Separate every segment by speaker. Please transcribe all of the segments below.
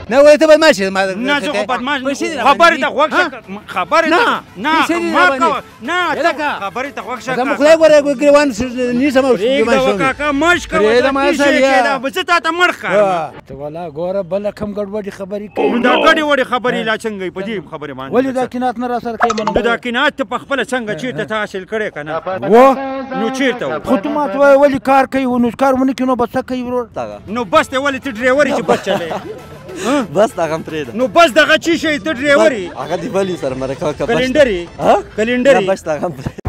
Speaker 1: نه ولې ته بدماش یې
Speaker 2: نه زه خو بدماش خبرې ته غوږ شه خبرې ته نه ما کوه نه خبرې ته غوږ شه
Speaker 1: زما خدای ګوره ګریوان نیسم او
Speaker 2: پرېږده کاکا مه کوه زه تا ته مړ ښکارم
Speaker 3: ته والا ګوره بله کوم ګډوډې خبرې کوي
Speaker 2: نو دا ګډې وډې خبرې لا څنګه په دې خبرې باندې
Speaker 3: ولې دا قناعت نه راسره کوې
Speaker 2: دا قناعت ته پخپله څنګه چېرته ته حاصل کړی که نه نو چېرته و
Speaker 3: خو ته ماته وایې ولې کار کوي نو کار ونه کړي نو به څه کوي ورور
Speaker 2: نو بس دی ولې ته ډریور یې چې بس چلوې
Speaker 4: بس دغه هم پرېږده
Speaker 2: نو بس دغه چی شی ته ډریور یې
Speaker 4: هغه دې بلي سره مرکه وکړه
Speaker 2: کلنډر یې کلنډر یې
Speaker 4: بس دغه هم پرېږده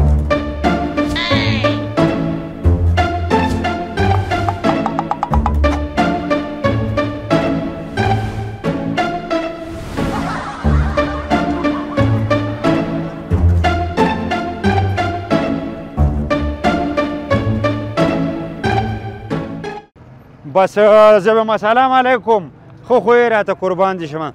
Speaker 2: بس زه به السلام علیکم خو خو یې راته قربان دي شمه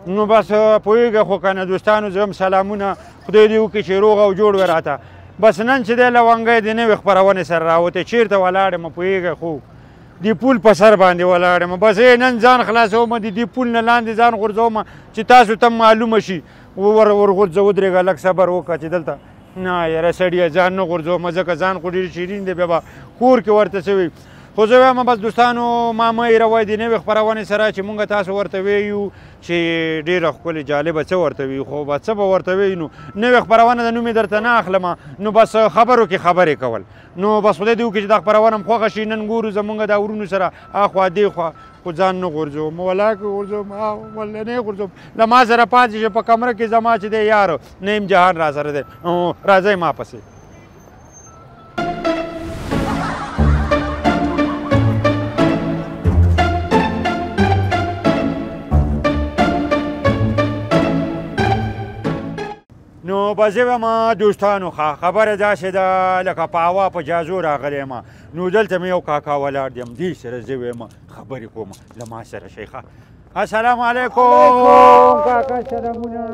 Speaker 2: نو بس پوهېږه خو که نه دوستانو زه هم سلامونه خدای دې وکړي چې روغ او جوړ وي راته بس نن چې دی لونګی د نوې خپرونې سره راوتی چېرته ولاړ یم پوهېږه خو د پول په سر باندې ولاړ یم بس نن ځان خلاصوم د دې پول نه لاندې ځان غورځوم چې تاسو ته معلومه شي ورغورځه ودرېږه لږ صبر وکړه چې دلته نه یاره سړیه ځان نه غورځوم ځکه ځان خو ډېر شیرین دی بیا به کور کې ورته څه وي خو زه وایم بس دوستانو ما مه هېروئ د نوې خپرونې سره چې مونږ تاسو ورته ویو چې ډېره ښکلې جالبه څه ورته وي خو به څه به ورته وي نو نوې خپرونه د نوم یې درته نه اخلم نو بس خبرو کې خبرې کول نو بس خدای دې وکړي چې دا خپرونه هم خوښه شي نن ګورو زمونږ دا ورونو سره اخوا دېخوا خو ځان نه غورځوم ولا که غورځوم ولا نه غورځوم له ما سره پاتې شه په کمره کې زما چې دی یار نیم جهان را سره دی راځئ ما پسې نو به زه وایم دوستانو خبره داسې ده لکه په هوا په جازو راغلی یم نو دلته مې یو کاکا ولاړ دی دې سره زه وایم خبرې کوم له ما سره شئ السلام علیکم کاکا سلامونه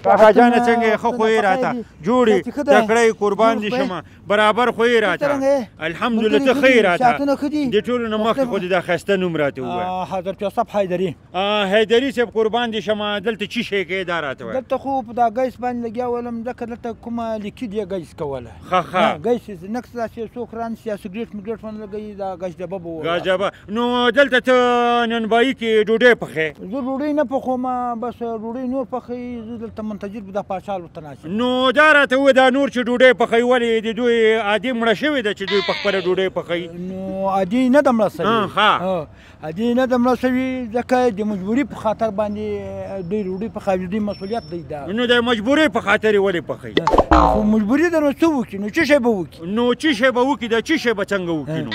Speaker 2: کاکا جانه څنګه ښه خو یې راته جوړې تکړه قربان دي شمه برابر خو یې راته الحمدلله ته ښه یې راته د ټولو نه مخکې خو دې دا ښایسته نوم راته ووایه
Speaker 3: حضرت یوسف حیدري
Speaker 2: حیدري صاحب قربان دي شمه دلته چی شی کوې دا راته وایه
Speaker 3: دلته خو په دا ګیس باندې لګیا ولم ځکه دلته کومه لیکید یې ګیس کوله
Speaker 2: ښه
Speaker 3: ګیس نکس داسې څوک رانسي یا سګرېټ مګرېټ باندې لګوي دا ګاز ډبه به ووایه
Speaker 2: ګاز ډبه نو دلته ته ننبایي کې ډوډۍ پخې
Speaker 3: زه ډوډۍ نه پخوم بس ډوډۍ نور پخوي زه دلته منتظر به دا پاچا ورته ناست
Speaker 2: نو دا راته ووایه دا نور چې ډوډۍ پخوي ولې د دوی عادي مړه شوې ده چې دوی په خپله ډوډۍ پخوي
Speaker 3: نو عادي نه ده مړه شوې عادي نه ده مړه شوي ځکه د مجبوري په خاطر باندې دوی ډوډۍ پخوي دوی مسؤلیت دی دا
Speaker 2: نو د مجبورۍ په خاطر یې ولې پخوي
Speaker 3: خو مجبوري ده نو څه وکړي نو څه شی به وکړي
Speaker 2: نو څه شی به وکړي دا څه شی به څنګه وکړي نو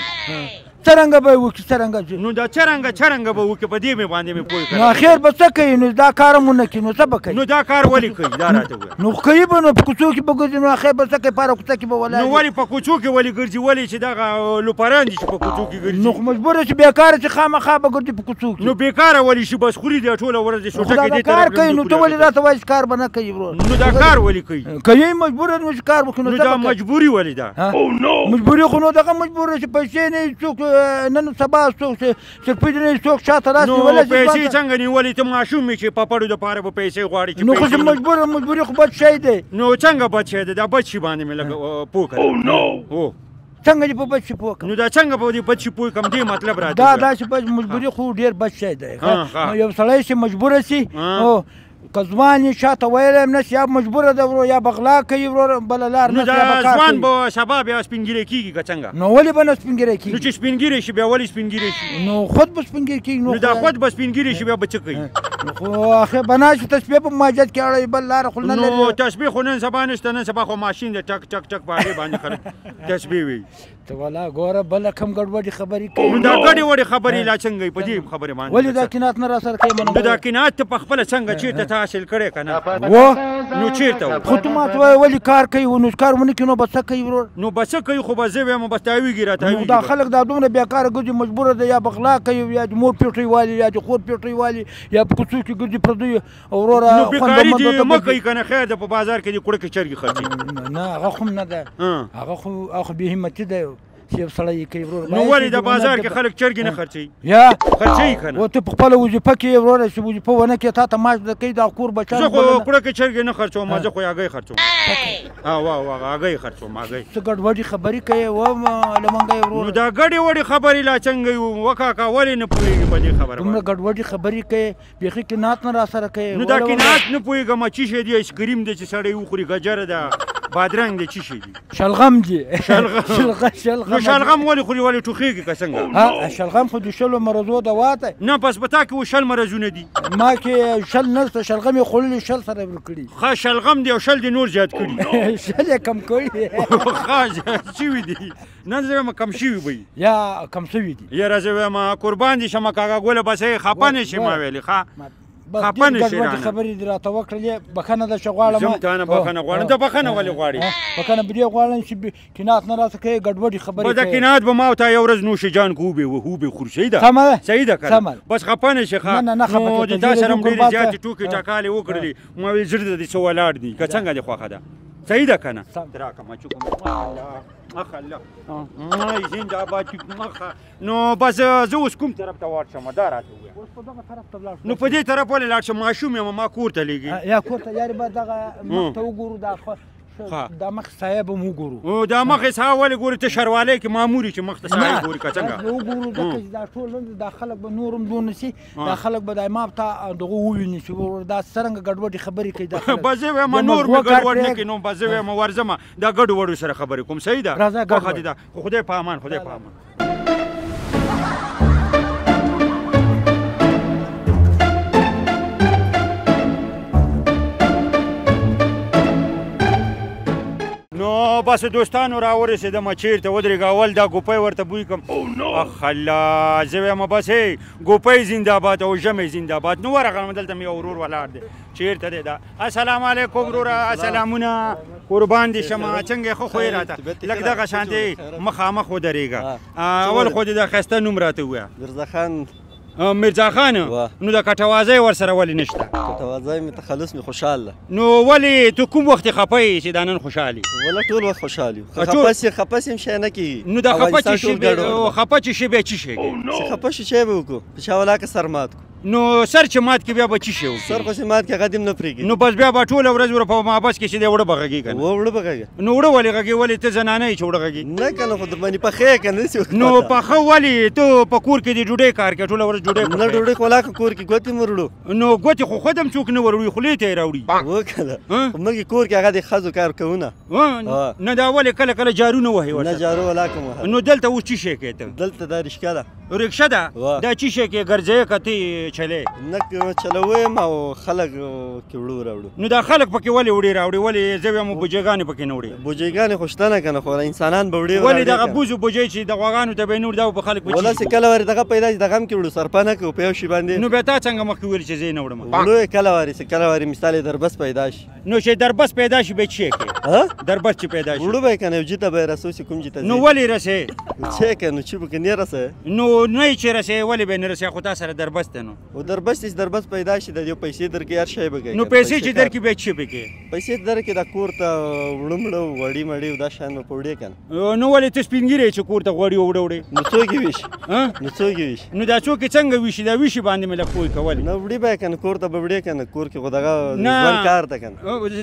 Speaker 3: څرنګه به وکړي څرنګه
Speaker 2: نو دا څرنګه به وکړي په دې مې باندې مې پوه کړه
Speaker 3: نو اخر به څه کوي نو دا کار هم ونه کوي نو څه به کوي
Speaker 2: نو دا کار ولې کوي دا راته ووایه
Speaker 3: نو کوي به نو په کوڅو کې به ګرځي نو اخر به څه کوي پاره کوڅه کې به ولاړ
Speaker 2: نو ولې په کوڅو کې ولې ګرځي ولې چې دغه لوپران دي چې په کوڅو کې ګرځي
Speaker 3: نو خو مجبوره چې بېکاره چې خامخا به ګرځي په کوڅو کې
Speaker 2: نو بېکاره ولې شي بس خوري دی ټوله ورځ د شوټکې دې
Speaker 3: کار کوي نو ته ولې راته وایې چې کار به نه کوي ورور
Speaker 2: نو دا کار ولې کوي
Speaker 3: کوي مجبوره نو چې کار وکړي
Speaker 2: نو دا مجبوري ولې ده
Speaker 3: مجبوري خو نو دغه مجبوره چې پیسې نه څوک نن سبا څوک سرپیډ نه څوک شاته لاس نیولی
Speaker 2: نو پیسې څنګه نیولې ته ماشوم یې چې پپړو دپاره به پیسې غواړي
Speaker 3: نو خو چې مجبوري خو بد شی دی
Speaker 2: نو څنګه بد شی دی دا بد شي باندې مې لږ پوه کړه
Speaker 3: څنګه دې په بد شي پوه کړم
Speaker 2: نو دا څنګه به دې بد شي پوه کړم دې مطلب راځي
Speaker 3: دا داسې مجبوري خو ډېر بد شی دی یو سړی چې مجبوره شي که ځوان یې شاته ویلی هم نشي یا مجبوره ده ورور یا به غلا کوي ورور بله لار
Speaker 2: نو دا ځوان به سبا بیا سپین ګیری کېږي که څنګه
Speaker 3: نو ولې به نه سپین ګیری کېږي
Speaker 2: نو چې سپین ګیری شي بیا ولې سپین ګیری شي
Speaker 3: نو خود به سپین ګیری کېږي
Speaker 2: نو دا خود به سپین ګیری شي بیا به څه کوي
Speaker 3: خو آخر به ناشي تسبیح په مسجد کې اړوي بل لاره خو نه لري
Speaker 2: نو تسبیح خو نن سبا نشته نن سبا خو ماشین دی ټک ټک ټک په هغې باندې خلک تسبیح وایي
Speaker 3: ته والا ګوره بله کوم ګډوډې خبرې کوي
Speaker 2: نو دا ګډې وډې خبرې لا څنګه په دې خبرې باندې
Speaker 3: ولې دا قناعت نه راسره کوي
Speaker 2: دا قناعت ته په خپله څنګه چېرته ته حاصل کړی که نه نو چېرته
Speaker 3: خو ته ماته وایې ولې کار کوي نو کار ونه کړي نو به څه کوي ورور
Speaker 2: نو به څه کوي خو به زه وایم بس تاویږي راتاویږي
Speaker 3: دا خلک دا دومره بېکاره ګرځي مجبوره ده یا به غلا کوي یا د مور پیټۍ والي یا د خور پیټۍ والي یا په کوڅو کې ګرځي پردیو وروره
Speaker 2: نو بېکاري دې مه کوي که نه خیر ده په بازار کې دې کړکې چرګې خرڅي
Speaker 3: نه هغه خو هم نه ده هغه خو بې همتي ده چې یو سړی یې کوي وروره.
Speaker 2: نو ولې د بازار کې خلک چرګې نه خرڅوي؟
Speaker 3: یا
Speaker 2: خرڅوي که نه؟
Speaker 3: او ته په خپله وظیفه کې یې وروره چې وظیفه ونه کړې تا ته معاش درکوي دا کور بچیان
Speaker 2: زه خو کړه کې چرګې نه خرڅوم زه خو هګۍ خرڅوم. هګۍ خرڅوم هګۍ.
Speaker 3: څه ګډوډي خبرې کوې لمنګی وروره.
Speaker 2: نو دا ګډې وډې خبرې لا څنګه یو وکاکا ولې نه پوهېږي په دې خبره
Speaker 3: دومره ګډوډي خبرې کوې بیخي قناعت نه راسره کوې.
Speaker 2: نو دا قناعت نه پوهېږم څه شی دی ایسکریم دی چې سړی وخوري ګجره ده بادرنګ دی څه شی دی؟
Speaker 3: شلغم دی.
Speaker 2: نو شلغم ولې خوري ولې ټوخېږي که څنګه؟
Speaker 3: شلغم خو د شلو مرضو دوا ده.
Speaker 2: نه بس په تا کې شل مرضونه دي.
Speaker 3: ما کې شل نشته شلغم یې خوړلي شل سره ور کړي.
Speaker 2: ښه شلغم دی او شل دی نور زیات کړي.
Speaker 3: شل یې کم کړي.
Speaker 2: ښه زیات شوي دي نن زه وایم کم شوي به
Speaker 3: یا کم شوي دي.
Speaker 2: یاره زه وایم قربان دي شمه کاکا ګوله بس خفه نه شي ما ویلې ښه خفه نه شي رانه.
Speaker 3: خبرې دې راته وکړلې بخښنه درشه غواړم.
Speaker 2: زه هم تا نه بخښنه غواړم. ته بخښنه ولې غواړې؟
Speaker 3: بخښنه به دې غواړم چې قناعت نه راته کوې ګډوډي خبرې کوې.
Speaker 2: به د قناعت به ما او تا یو ورځ نوشجان کو وبې خورو صحیح ده؟
Speaker 3: سمه ده
Speaker 2: صحیح ده که نه؟ بس خفه نه شي ښه. نو د تا سره هم ډېرې زیاتې ټوکې ټکالې وکړلې ما ویل زړه دې څه ولاړ دي که څنګه دې خوښه ده صحیح ده که نه؟ راکړه مچوکه مخه الله زنده باد مخه. نو بس زه اوس کوم طرف ته ولاړ شم دا راته ووایه.
Speaker 3: اوس په دغه طرف ته ولاړ شم.
Speaker 2: نو په دې طرف ولې لاړ شم ماشوم یم ما کور ته لېږي.
Speaker 3: یا کور ته یارې به دغه مخ ته وګورو دا مخ سایه به مو وګورو.
Speaker 2: دا مخ سایه ولې ګورې ته شروالۍ کې ماموري چې مخ ته سایه ګوري که څنګه؟
Speaker 3: وګورو ځکه چې دا ټول دا خلک به نور هم دونه سي دا خلک به دا ما ته دغه وویني چې دا څرنګه ګډوډي خبرې کوي دا خلک.
Speaker 2: بس زه وایم نور مې ګډوډ نه کړي نو بس زه وایم ورځم دا ګډو وډو سره خبرې کوم صحیح ده؟ خوښه دې ده خو خدای په امان خدای په امان. نو بس دوستانو راورسېدم چېرته ودرېږه اول دا ګوپی ورته بوی کړم اخ الله زه وایم بس ګوپی زندهباد او ژمی زندهباد. نو ورغلم دلته مې یو ورور ولاړ دی چېرته دی دا. السلام علیکم وروره سلامونه قربان دي شمه څنګه خو خو یې راته لږ دغه شانتې مخامخ ودرېږه. اول خو دې د ښایسته نوم راته ووایه. میرزا خان. نو د کټوازۍ ورسره ولې نشته؟
Speaker 4: کټوازۍ مې تخلص مې خوشحال ده.
Speaker 2: نو ولې ته کوم وخت خفه یې چې دا نن خوشحال یې؟
Speaker 4: والله ټول وخت خوشحال یو. خفه سي هم شی نه کېږي.
Speaker 2: نو د خفه چې شي بیا څه شی کوي؟
Speaker 4: چې خفه شي چی به وکړو په چا ولاکه سر مات کړو.
Speaker 2: نو سر چې مات کې بیا به څه شی وکړي؟
Speaker 4: سر خو چې مات کې هغه دې هم نه پرېږدي.
Speaker 2: نو بس بیا به ټوله ورځ ور په محبس کې چې دی وړه به غږي که نه؟
Speaker 4: وړه به غږي.
Speaker 2: نو وړه ولې غږي ولې ته زنانه یې چې وړه غږي؟
Speaker 4: نه که نه خو در باندې پخې که نه داسې
Speaker 2: نو پخه ولې ته په کور کې دې ډوډۍ کار کوې ټوله ورځ ډوډۍ
Speaker 4: نه ډوډۍ خو ولاکه کور کې ګوتې مې وروړو.
Speaker 2: نو ګوتې خو خود هم څوک نه وروړي خولې ته یې راوړي.
Speaker 4: وکړه خو موږ کور کې هغه د ښځو کار کوو نه.
Speaker 2: نه دا ولې کله کله جارو نه وهې
Speaker 4: نه جارو ولاکه مو.
Speaker 2: نو دلته اوس څه شی کوې ته؟
Speaker 4: دلته دا رشکه ده.
Speaker 2: رکشه ده؟ دا څه شی کوې ګرځې که ته چلې؟
Speaker 4: نه چلوم او خلک کې وړو راوړو.
Speaker 2: نو دا خلک پکې ولې وړې راوړي ولې زه وایم بوجیګانې پکې نه وړي؟
Speaker 4: بوجیګانې خو شته نه که نه خو انسانان به وړي
Speaker 2: ولې دغه بوزو بوجۍ چې د غواګانو ته به یې نه وړي دا به خلک
Speaker 4: والله چې کله وارې دغه پیدا شي دغه هم کې وړو سرپه نه کوو په یو شي باندې.
Speaker 2: نو بیا تا څنګه مخکې ویل چې زه یې نه وړم؟
Speaker 4: وړو یې کله وارې چې کله وارې مثال یې دربس پیدا شي.
Speaker 2: نو چې دربس پیدا شي بیا څه کوې؟ دربس چې پیدا شي
Speaker 4: وړو به یې که نه یو جي ته به یې رسو چې کوم جي ته
Speaker 2: نو ولې رسې؟
Speaker 4: چې که نو چې به که نه رسې
Speaker 2: نو نه یې چې رسې ولې به یې نه رسې خو تا سره دربس دی نو.
Speaker 4: و دربس چې دربس پیدا شي د یو پیسې درکې هر شی به کوي.
Speaker 2: نو پیسې چې درکې بیا څه به کوې؟
Speaker 4: پیسې درکې دا کور ته وړو مړو وړي مړي دا شیان به په وړې که نه.
Speaker 2: نو ولې ته سپین ږیری چې کور ته غوړي وړه وړې؟
Speaker 4: نو څوک یې ویشي؟ نو څوک یې ویشي؟
Speaker 2: نو دا څوک یې څنګه ویشي دا ویشي باندې مې لږ پوه کول.
Speaker 4: نه وړي به یې که نه کور ته به وړې که نه کور کې خو دغه ژوند کار ده که نه.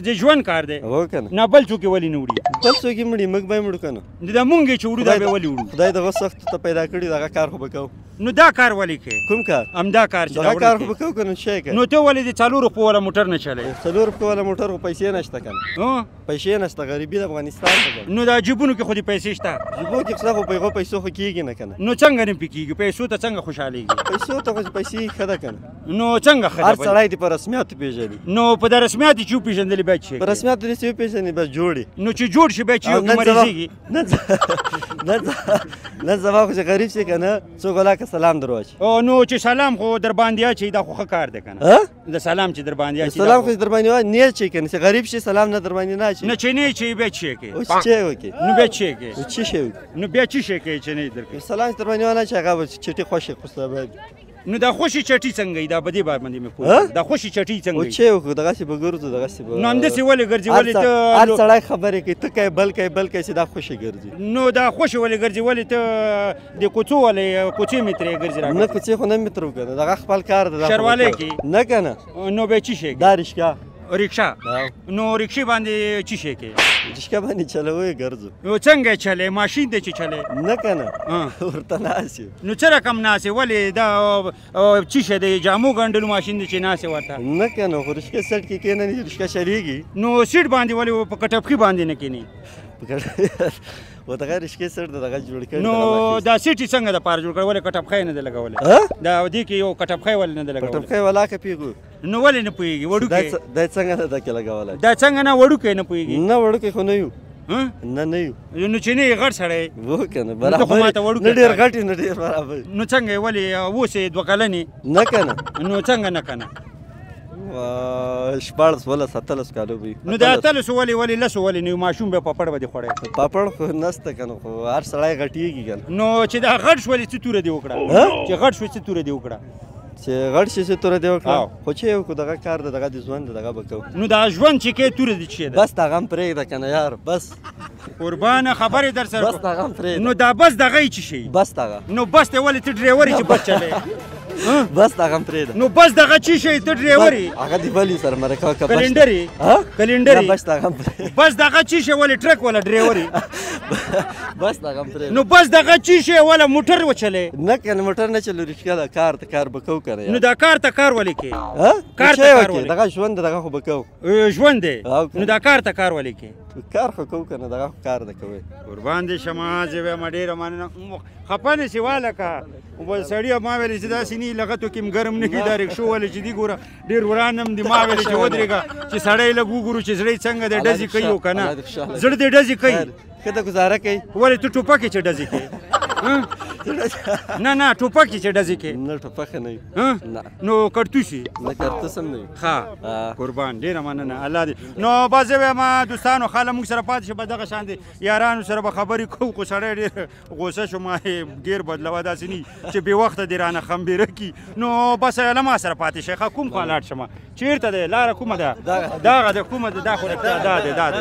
Speaker 2: د ژوند کار دی
Speaker 4: هو که نه.
Speaker 2: نه بل څوک یې ولې نه وړي؟
Speaker 4: بل څوک یې مړي موږ به یې مړو که نه.
Speaker 2: دا مونږ یې چې وړو دا به ولې وړو؟
Speaker 4: خدای دغه سخت ته پیدا کړي دغه کار خو به کوو.
Speaker 2: نو دا کار ولې کوې؟
Speaker 4: کوم کار؟
Speaker 2: همدا کار چې
Speaker 4: دغه کار خو به کوو که نه شی کوي.
Speaker 2: نو ته ولې د 4 روپو والا موټر نه چلوې؟
Speaker 4: 4 روپو والا موټر خو پیسې نشته که نه. پیسې نشته غریبي د افغانستان ده.
Speaker 2: نو دا جیبونو کې خو دې پیسې شته؟
Speaker 4: جیبو کې خو په هغو پیسو خو کېږي نه که نه.
Speaker 2: نو څنګه نه پې کېږي؟ پیسو ته څنګه خوشحالېږي؟
Speaker 4: پیسو ته خو پیسې ښه ده که نه.
Speaker 2: نو څنګه ښه ده؟
Speaker 4: هر سړی دې په رسمیاتو پېژني.
Speaker 2: نو په د رسمیاتو چې وپېژندلې بیا څه کوې؟
Speaker 4: په رسمیاتو دې چې وپېژني بس جوړې.
Speaker 2: نو چې جوړ شي بیا چې یو کې مریضېږي؟
Speaker 4: نن سبا خو چې غریب شي که نه څوک ولاکه سلام در واچي.
Speaker 2: نو چې سلام خو در باندې اچوي دا خو ښه کار دی که نه؟ د سلام چې در باندې اچوي
Speaker 4: سلام خو چې در باندې نه اچوي که نه چې غریب شي سلام نه در باندې نه اچوي.
Speaker 2: نه چې نه اچوي بیا څه کوې؟
Speaker 4: اوس څه وکړې؟
Speaker 2: نو بیا څه کوې؟
Speaker 4: څه شی وکړې؟
Speaker 2: نو بیا څه شی کوې چې نه یې درکوي؟
Speaker 4: سلام چې در باندې ونه اچوي هغه به چټي خوښې خو
Speaker 2: نو دا خوشي چټي څنګه دا بدی باندې مې پوه دا خوشي چټي څنګه
Speaker 4: او چې وکړو دغسې به ګرځو دغسې به
Speaker 2: نو همداسې ولې ګرځي ولې ته
Speaker 4: هر سړی خبرې کوي ته کوې بل کوي بل کوي چې دا خوشي ګرځي
Speaker 2: نو دا خوشي ولې ګرځي ولې ته د کوڅو ولې کوڅې مې ترې ګرځي
Speaker 4: نه کوڅې خو نه مې ترو که نه دغه خپل کار دی
Speaker 2: شروالۍ کې
Speaker 4: نه که نه
Speaker 2: نو به څه شی
Speaker 4: دا رشکا
Speaker 2: رکشا نو رکشې باندې څه شی کې
Speaker 4: رشکا باندې چلوی ګرځو
Speaker 2: نو څنګه چلې ماشین دی چې چلې
Speaker 4: نه که نه ورته ناست یو
Speaker 2: نو څه رقم ناست ولې دا څه شی دی جامو ګنډلو ماشین دی چې ناست ورته
Speaker 4: نه که نه خو رشکې سیټ کې کېنني رشکا شلیږي
Speaker 2: نو سیټ باندې ولې په کټپخي باندې نه کېني
Speaker 4: و دغه رشکې سیټ د دغه جوړ کړي
Speaker 2: نو دا سیټ یې څنګه دپاره جوړ کړی ولې کټپخی نه دی لګولی دا دې کې یو کټپخی ولې نه دی لګولی
Speaker 4: کټپخی ولا که پیږو
Speaker 2: نو ولې نه پوهېږي وړوکی
Speaker 4: دا څنګه نه ده کې لګولی
Speaker 2: دا څنګه نه وړوکی نه پوهېږي
Speaker 4: نه وړوکی خو نه یو نه یو
Speaker 2: نو چې نه یې غټ سړی
Speaker 4: و که نه برابر نه ډېر غټ نه ډېر برابر
Speaker 2: نو څنګه یې ولې اوس یې 2 کلنې
Speaker 4: نه که نه
Speaker 2: نو څنګه نه که نه
Speaker 4: 14 ولس 17 کالو به
Speaker 2: نو دا 13 ولې لسو ولې نو ماشوم به پاپړ به دې خوړی
Speaker 4: پاپړ خو نسته که نه خو هر سړی غټېږي که نه
Speaker 2: نو چې دا غټ شولې څه توره دې وکړه چې غټ شوې څه توره دې وکړه
Speaker 4: چې غټ شي څه توره دې وکړه خو چې یو کو دغه کار د دغه د ژوند دغه به کوو
Speaker 2: نو دا ژوند چې کې توره دې څه ده
Speaker 4: بس دغه هم پرېږده که نه یار بس
Speaker 2: قربانه خبرې در سره
Speaker 4: بس دغه هم پرېږده
Speaker 2: نو دا بس دغه یې څه شي
Speaker 4: بس دغه
Speaker 2: نو بس ته ولې ته ډریور یې چې بس چلې
Speaker 4: بس دغه هم پرېږده
Speaker 2: نو بس دغه څه شی ته ډریور یې
Speaker 4: هغه دې بلي سره مرکه وکړه
Speaker 2: کلنډر یې کلنډر یې
Speaker 4: بس دغه هم پرېږده
Speaker 2: بس دغه څه شی ولې ټرک ولا ډریور یې
Speaker 4: بس دغه هم پرېږده
Speaker 2: نو بس دغه څه شی ولا موټر وچلې
Speaker 4: نه که نه موټر نه چلو رښتیا ده کار ته کار به کوو که نه
Speaker 2: نو دا کار ته کار ولې کې
Speaker 4: کار ته کار ولې دغه ژوند دغه خو به کوو
Speaker 2: ژوند دی نو دا کار ته کار ولې کې
Speaker 4: کار خو کوو که نه دغه خو کار ده کوئ
Speaker 2: قربان دې شمه زه وایم ډېره مننه خفه نه شي والکه سړي ما ویلې چې داسې نه لغتو کې ګرم نه کي دا رکشو ولې چې دي ګوره ډېر وران هم دي ما ویلې چې ودرېږه چې سړی لږ وګورو چې زړی څنګه دی ډزې کوي او که نه زړه دې ډزې کوي
Speaker 4: ښه ده ګزاره کوي
Speaker 2: ولې ته ټوپک یې چې ډزې کوي نه نه ټوپک یې چې ډزې کوي
Speaker 4: نه ټوپک نه وي
Speaker 2: نو کړتوس یې
Speaker 4: نه کړتوس هم نه وي
Speaker 2: ښه قربان ډېره مننه الله دې نو بس زه وایم دوستانو خاله موږ سره پاتې شه به دغه شان دي یارانو سره به خبرې کوو خو سړی ډېر غوسه شو ما یې ګیر بدلوه داسې نه چې بې وخته دې رانه خمبېره کي نو بس له ما سره پاتې شئ ښه کوم خوا لاړ شمه چېرته دی لاره کومه ده دغه ده کومه ده دا خو دا دی دا دی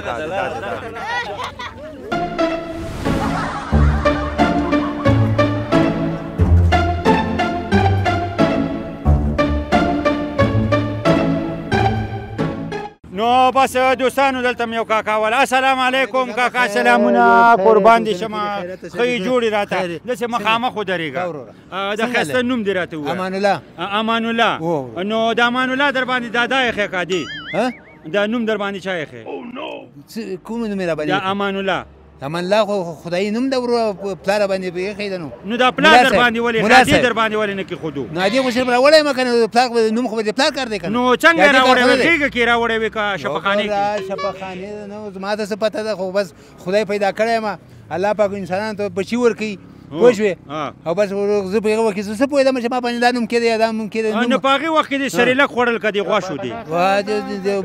Speaker 2: نو بس دوستانو دلته مې یو کاکا ولا السلام علیکم کاکا سلامونه قربان دې شمه ښه جوړې راته داسې مخامخ ودرېږه د ښایسته نوم دې راته ووایه امان الله نو د امان الله در باندې دا ایښی که دی دا نوم در باندې چا ایښی
Speaker 1: کوم نوم یې راباندې
Speaker 2: دا امان الله
Speaker 1: امان الله خو خدایي نوم ده ورو پلار باندې ایښی ده
Speaker 2: نو دا پلار در باندې ولې نادي در باندې ولې نه کېښودو
Speaker 1: نادي خو صرف راوړی یم که نه پلار نوم خو به د پلار کار دی که
Speaker 2: نو څنګه یې راوړی وې غېږه کې راوړی وې که شفاخانې کې
Speaker 1: شفاخانې نو زما ته څه پته ده خو بس خدای پیدا کړی یم الله پاک انسانانو ته بچي ورکوي پوه شوې او بس زه په هغه وخت کې څه پوهېدم چې ما باندې دا نوم کېدی یا دا نوم کېدی
Speaker 2: نو په هغې وخت کې دې سریلک خوړل که دې غوا شودې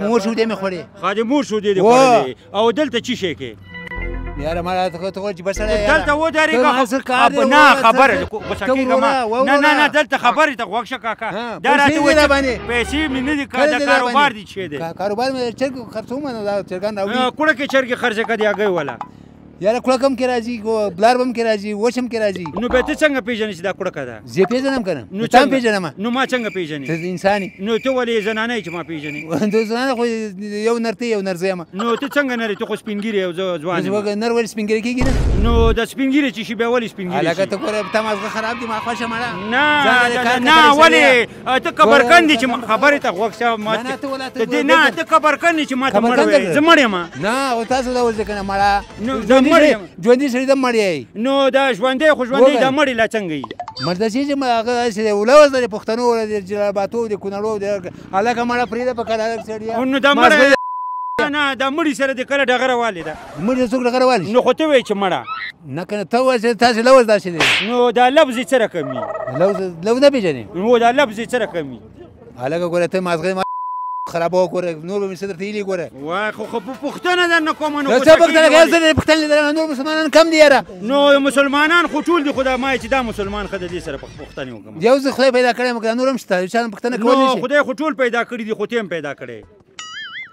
Speaker 1: مور شودې مې خوړې
Speaker 2: ښه د مور شودې دې خوړلې او دلته څه شی کې
Speaker 1: یاره ما راته ته چې بس
Speaker 2: دلته ودرېږه نه خبره غوسه کېږه ما نه دلته خبرې ته غوږ شه کاکا دا راته وایي پیسې مې نه دي د کاروبار دي چې دی
Speaker 1: کاروبار مې چرګ خرڅوم نو دا چرګان راوړي
Speaker 2: کوړه کې چرګې خرڅې که دې هګۍ وله
Speaker 1: یاره کړکم کې راځي بلار بم کې راځي وشم کې راځي
Speaker 2: نو به ته څنګه پیژنې چې دا کړکه ده
Speaker 1: زه پیژنم که نه نو تا پیژنم
Speaker 2: نو ما څنګه پیژنې
Speaker 1: ته انسان یې
Speaker 2: نو ته ولې زنانه یې چې ما پیژنې
Speaker 1: د زنانه خو یو نر ته یو نر زه یم
Speaker 2: نو ته څنګه نر ته خو سپین ږیری یو زه ځوان یم
Speaker 1: نر ولې سپین ږیری کېږي نه
Speaker 2: نو د سپین ږیری چې شي بیا ولې سپین ږیری
Speaker 1: هلکه ته ګوره تا مازغه خراب دي ما خوښه مړه
Speaker 2: نه ولې ته کبرکن دي چې خبرې ته غوږ شه نه ته کبرکن دي چې ما ته مړ وایې زه مړ یم
Speaker 1: نه او تاسو دا وځه که نه مړه
Speaker 2: زه مړ یم
Speaker 1: سړي د مړی
Speaker 2: نو دا ژوندی خو ژوندی دا مړی لا څنګه یي
Speaker 1: مړ داسې چې هغه داسې ولوز د پښتنو د جلاباتو د کونړو د هلکه مړه پرېږده په کال هلک سړیه
Speaker 2: نو دا مړی نه دا مړي سره د کله ډغره والې ده
Speaker 1: مړي څوک ډغره والي
Speaker 2: نو خو ته وایې چې مړه
Speaker 1: نه که نه ته وایې چې تاسې لوز داسې دی
Speaker 2: نو دا لفظ یې څه رقم وي
Speaker 1: لوز نه پېژنې
Speaker 2: نو دا لفظ یې څه رقم وي
Speaker 1: هلکه ګوره ته مازغه خرابوه ګوره نور به مې څه درته ویلي ګوره
Speaker 2: وای خو پوښتنه درنه کومه نو
Speaker 1: څه پوښتنه کوې زه پوښتنې درنه نور مسلمانان کم دي یاره
Speaker 2: نو مسلمانان خو ټول دي خو دا ما چې دا مسلمان ښه د دې سره پوښتنې وکړم
Speaker 1: یو زه خدای پیدا کړی یم که نور هم شته چا نه پوښتنه کولی شي
Speaker 2: خدای خو ټول پیدا کړي دي خو ته هم پیدا کړی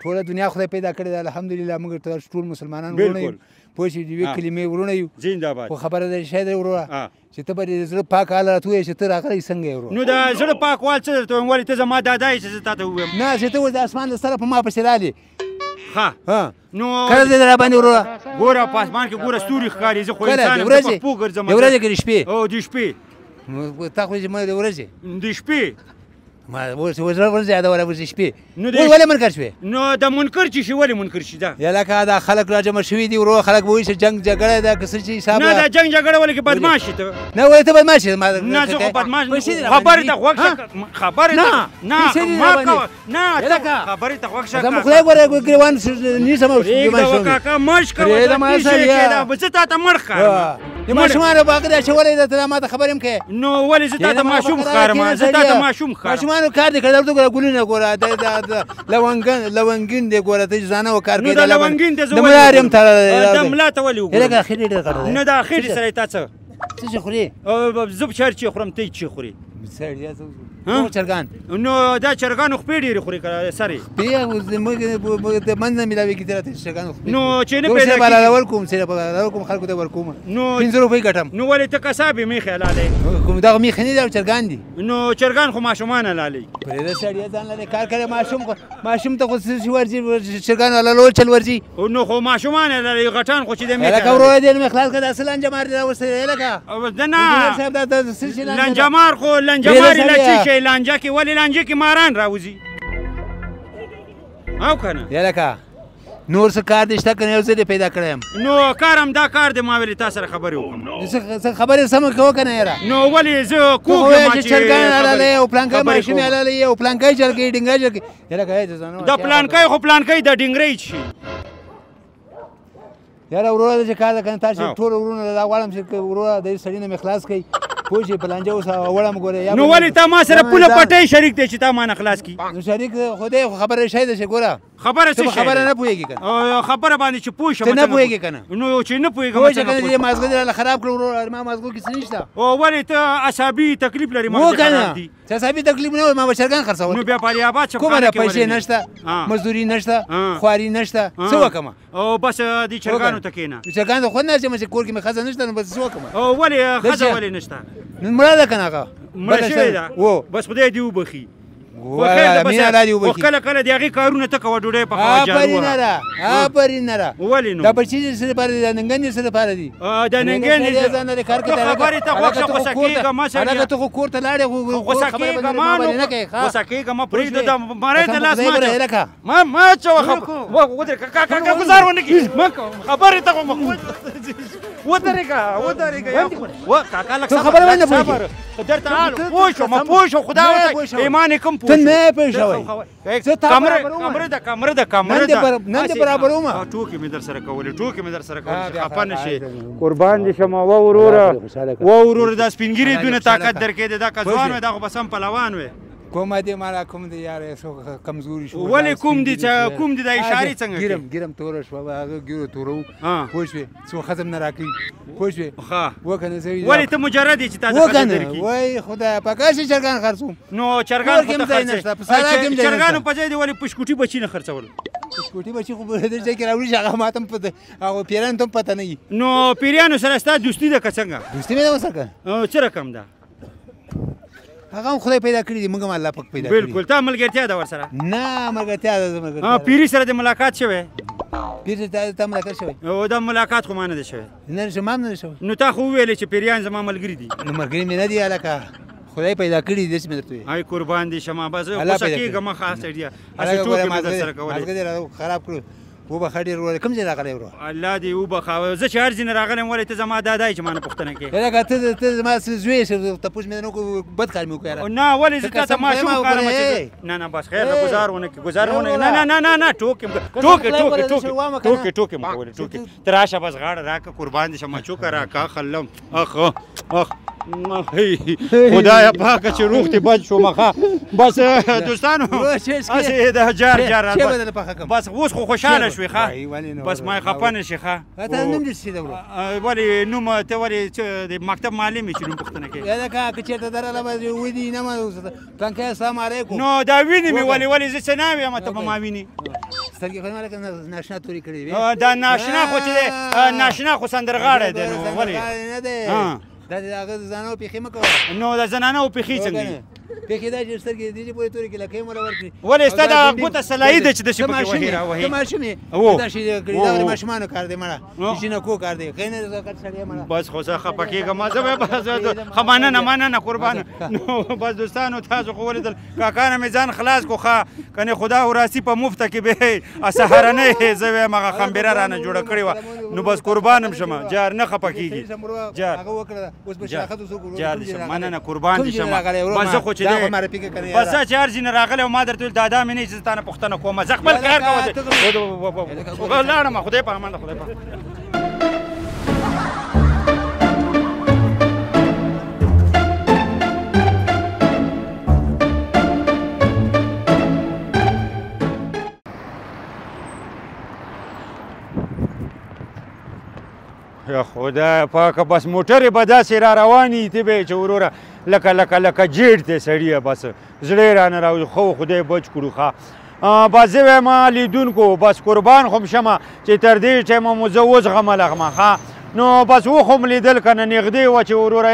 Speaker 1: ټوله دنیا خدای پیدا کړې ده الحمدلله موږ ټول مسلمانان وروڼه یو پوه شې د یوې کلمې وروڼه یو
Speaker 2: زنده‌باد
Speaker 1: خو خبره ده شی دی وروره چې ته به د زړه پاک حال راته ووایې چې ته راغلی څنګه یې ورور
Speaker 2: نو د زړه پاکوال څه درته وایم ولې ته زما دادا یې چې زه تا ته ووایم
Speaker 1: نه چې ته اوس د اسمان له سره په ما پسې رالې
Speaker 2: ښه نو
Speaker 1: کله دې را باندې وروره
Speaker 2: ګوره په اسمان کې ګوره ستوري ښکاري زه خو انسان یم زه په شپو ګرځم
Speaker 1: د ورځې که د شپې
Speaker 2: او د شپې
Speaker 1: تا خو چې ما د ورځې
Speaker 2: د شپې
Speaker 1: ما ورځې یادوله اوس د شپې
Speaker 2: نو
Speaker 1: ولې منکر شوې
Speaker 2: نو د منکر چې شي ولې منکر شي دا
Speaker 1: یا لکه دا خلک را جمع شوي دي ورو خلک به وایي چې جنګ جګړه ده که څه چې حساب
Speaker 2: نه دا جنګ جګړه ولې کې بدماش شي ته
Speaker 1: نه ولې ته بدماش شي
Speaker 2: نه زه خو بدماش خبرې ته غوږ شه خبرې ته نه ما کوه نه خبرې ته غوږ شه
Speaker 1: زموږ خدای ګوره ګریوان نیسم او
Speaker 2: پرېږده کاکا مړ کوه زه تا ته مړ ښکارم
Speaker 1: د ماشومانو په هغه دا اچولی ده ته ما ته خبرې هم کوې
Speaker 2: نو ولې زه تا ته ماشوم ښکارم زه تا ته ماشوم ښکارم
Speaker 1: ماشومانو کار دی کړی ورته ګوره ګلونه ګوره لونګین دی ګوره ته ځانه و کار کوي
Speaker 2: نو د لونګین د
Speaker 1: د ملا هم تړلی
Speaker 2: د ملا ته ولې وګوره
Speaker 1: لکه خېټې ډېر کړی
Speaker 2: نه دا خېټې سره تا څه
Speaker 1: چې خورې
Speaker 2: زه چرچې خورم ته چې خورې
Speaker 1: چرګان
Speaker 2: نو دا چرګان خو پې ډېرې خوري سرې
Speaker 1: د منځ نه ملاوېږي ته چرګان
Speaker 2: نو چې نه پیدا
Speaker 1: برابرول کوم خلکو ته ورکوم
Speaker 2: نو
Speaker 1: 5 روپۍ ګټم
Speaker 2: نو ولې ته قصاب یې میخې حلالې
Speaker 1: کوم دغه میخې نه دي او چرګان دي
Speaker 2: نو چرګان خو ماشومان حلالې
Speaker 1: پرېږده سړیه ځان لرې کار کوي ماشوم ته خو څه ورځي چرګان حلالول چل ورځي
Speaker 2: نو خو ماشومان حلالې غټان خو چې د میخې
Speaker 1: لکه ورو دې مې خلاص کړه داسې لنجمار دې راوستلی لکه
Speaker 2: نه لنجمار خو لنجمار لچې شي لانجه کې ولې لانجه کې ماران راوځي او که نه
Speaker 1: یا لکه نور څه کار دې شته که نه یو ځای دې پیدا کړی یم
Speaker 2: نو کار هم دا کار دی ما ویلې تا سره خبرې وکړم
Speaker 1: څه خبرې سمه کوه که نه یاره
Speaker 2: نو ولې زه کوږ یم
Speaker 1: چې چرګان حلالوي او پلانکی ماشوم یې حلالوي او پلانکی چرګۍ ډینګی چرګۍ یا لکه
Speaker 2: د پلانکی خو پلانکی د ډینګرۍ شي
Speaker 1: یاره وروره چې کار ده که نه تاسې ټول وروڼه دا غواړم چې وروره د سړي نه مې خلاص کړئ پوه شي په لانجه اوس وړم ګوره
Speaker 2: نو ولې تا ما سره پوله پټۍ شریک دی چې تا ما نه خلاص کړي
Speaker 1: نو شریک خو دی خو خبره شی ده چې ګوره
Speaker 2: خبره څه شی
Speaker 1: خبره نه پوهېږي که
Speaker 2: نه خبره باندې چې پوه شم
Speaker 1: ته نه پوهېږي که نه
Speaker 2: نو چې نه پوهېږم
Speaker 1: پوه شه که نه دې مازغه دې راله خراب کړو وروره ما مازغو کې څه نشته
Speaker 2: او ولې ته عصابي تکلیف لرې ما
Speaker 1: که نه چې عصابي تکلیف نه وي ما به چرګان خرڅول
Speaker 2: نو بیا پالي آباد شه
Speaker 1: کومه ده پیسې نشته مزدوري نشته خواري نشته څه وکړمه
Speaker 2: او بس دې چرګانو ته کښېنه
Speaker 1: چرګان ته خود نه اچوم چې کور کې مې ښځه نشته نو بس څه وکړمه
Speaker 2: او ولې ښځه ولې نشته
Speaker 1: نو مړه ده که نه هغه
Speaker 2: مړه شوې ده بس خدای دې وبخي کله کله د هغې کارونه ته کوه ډوډۍ پخوه
Speaker 1: آفرین نه ده
Speaker 2: ولې نو
Speaker 1: دا بچي دې څه دپاره دي دا ننګن دې څه دپاره دي
Speaker 2: د ننګن
Speaker 1: ځان لرې کار کوي
Speaker 2: خبرې ته غوږ شه غوسه کېږه مه سړیه
Speaker 1: هلکه ته خو کور ته لاړې
Speaker 2: غوسه کېږه مه غوسه کېږه مه پرېږده د مرۍ ته لاس مه اچوه ودرېږه کاکا ګزار ونه کړي خبرې ته ودرېږه کاکا لږ صبر درته پوه شو ما پوه شو خدا ورته ایمان یې کوم
Speaker 1: ته نه پوه شوی
Speaker 2: کمره ده
Speaker 1: نن دې برابرومه
Speaker 2: ټوکې مې در سره کولې چې خفه نه شي قربان دې شم وروره دا سپین ږیرې دونه طاقت درکې دی دا که ځوان وی دا خو به سم پلوان وی
Speaker 1: کومه دې مالا کوم دې یاره کمزوري شو
Speaker 2: ولې کوم دې دا اشارې څنګه
Speaker 1: ګیرم توره شوه هغه ګیرو تورو پوه شوې څو ختم نه راکړي پوه شوې وکنه
Speaker 2: ولې ته مجرد یې چې تا د ښځې درکړي
Speaker 1: وای خدایه په کاسې چرګان خرڅوم
Speaker 2: نو چرګان خو ته چرګانو په ځای دې ولې پشکوټي بچي نه خرڅول
Speaker 1: پشکوټي بچي خو په دې ځای کې راوړي چې هغه ما ته هم هغه پیرانو ته هم پته نه وي
Speaker 2: نو پیریانو سره ستا دوستي ده که څنګه
Speaker 1: دوستي مې ده ورسره
Speaker 2: څه رقم ده
Speaker 1: هغه هم خدای پیدا کړي دي موږ هم الله پاک پیدا کړي
Speaker 2: بالکل تا ملګرتیا ده ورسره
Speaker 1: نه ملګرتیا ده
Speaker 2: پیري سره د ملاقات شوی
Speaker 1: پیر ته ملاقات شوی
Speaker 2: او دا ملاقات خو ما نه دی شوی
Speaker 1: نه شوی ما هم نه شوی
Speaker 2: نو تا خو وویلې چې پیریان زما ملګري دي
Speaker 1: نو ملګري مې نه دي هلکه خدای پیدا کړي دي داسې مې درته وایي
Speaker 2: ای قربان دي شمه بس غوسه کېږه مه خاص سړیه هسې ټوکې مې در سره کولې
Speaker 1: مازغه دې خراب کړو وبخښه ډېر وروره کوم ځای راغلی ورو
Speaker 2: الله دې وبخښه زه چې هر ځای نه راغلی یم ولې ته زما دادا یې چې ما نه پوښتنه کوې
Speaker 1: لکه ته زما زوی یې تپوس مې نه وکړو بد کار مې وکړو یاره
Speaker 2: نه ولې زه تا ته ماشوم ښکارم نه بس خیر ده ګزار ونه کړې نه ټوکې مې کولې ته راشه بس غاړه راکړه قربان دې شم چوکه راکړه خلم اخ خدای پاکه چې روغ دې بچ شوم ښه بس دوستانو هسې د جار بس اوس خو خوشحاله شوې ښه بس ما خفه نه شي ښه ولې نوم ته ولې د مکتب معلم یې چې نوم پوښتنه کوې
Speaker 1: که چېرته درله ودي نه پلانکی السلام علیکم
Speaker 2: نو دا وینې مې ولې زه څه نه یم ته به ما وینې
Speaker 1: سترګې خو یې ما لکه ناشنا تورې کړې وې
Speaker 2: دا ناشنا خو چې دی ناشنا خو سندرغاړی دی نو ولې
Speaker 1: نه دی دا د هغه زنانو پېښې مه کوه
Speaker 2: نو د زنانو پېښې څنګه دي
Speaker 1: پېښې دا چې سترګې دې پورې تورې کړي لکۍ مله ورکړي
Speaker 2: ولې ستا دا ګوته سلایي ده چې داسې پکې وهې راوهې
Speaker 1: ته ماشوم یې داسې کړي دا د ماشومانو کار دی مړه د جینکو کار دی ښه نه زکات سړی مړه
Speaker 2: بس خو زه خفه کېږم زه به بس ښه مننه قربانه نو بس دوستانو تاسو خو ولیدل کاکا نه مې ځان خلاص کو ښه کنې خدا وراسي په مفته کې به سهارنۍ زه وایم هغه خمبېره رانه جوړه کړې وه نو بس قربانم شم جار نه خفه کېږي جار مننه قربان دي شم بس زه خو چې دی بس چې هر ځینې راغلی او ما درته ویل دا مې نه چې زه تا نه پوښتنه کوم زه خپل کار کوم لاړم خدای په امان ده خدای په یا خدای پاکه بس موټرې به داسې را روانې ته به یې چې وروره لکه جیټ دی سړیه بس زړه یې رانه راوځي خو خدای بچ کړو ښه بس زه وایم لیدونکو بس قربان خو م شمه چې تر دې ټایمه مو زه وزغملغمه ښه نو بس و خو م لیدل که نه نږدې وه چې وروره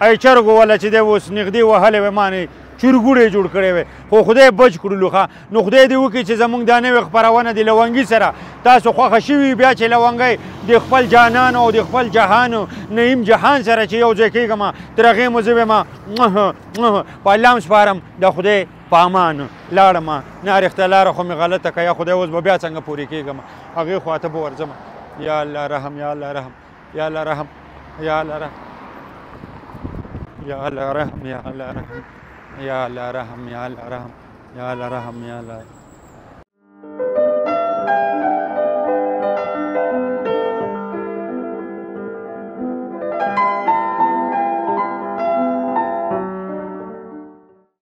Speaker 2: ای چرګو وله چې دی اوس نږدې وهلی وی ما نه چورګوړې جوړ کړی وی خو خدای بچ کړلو ښه نو خدای دې وکړي چې زموږ دا نوې خپرونه د لونګي سره تاسو خوښه شوي بیا چې لونګی د خپل جانان او د خپل جهان نعیم جهان سره چې یو ځای کېږم تر هغې مو زه وایم په الله م سپارم د خدای په امان لاړم نارېخته لاره خو مې غلطه که یا خدای اوس به بیا څنګه پورې کېږم هغې خواته به ورځم یا الله رحم یا الله رحم یا الله رحم یا الله رحم یا الله رحم یا الله رحم یا الله رحم یا الله رحم یا الله رحم یا الله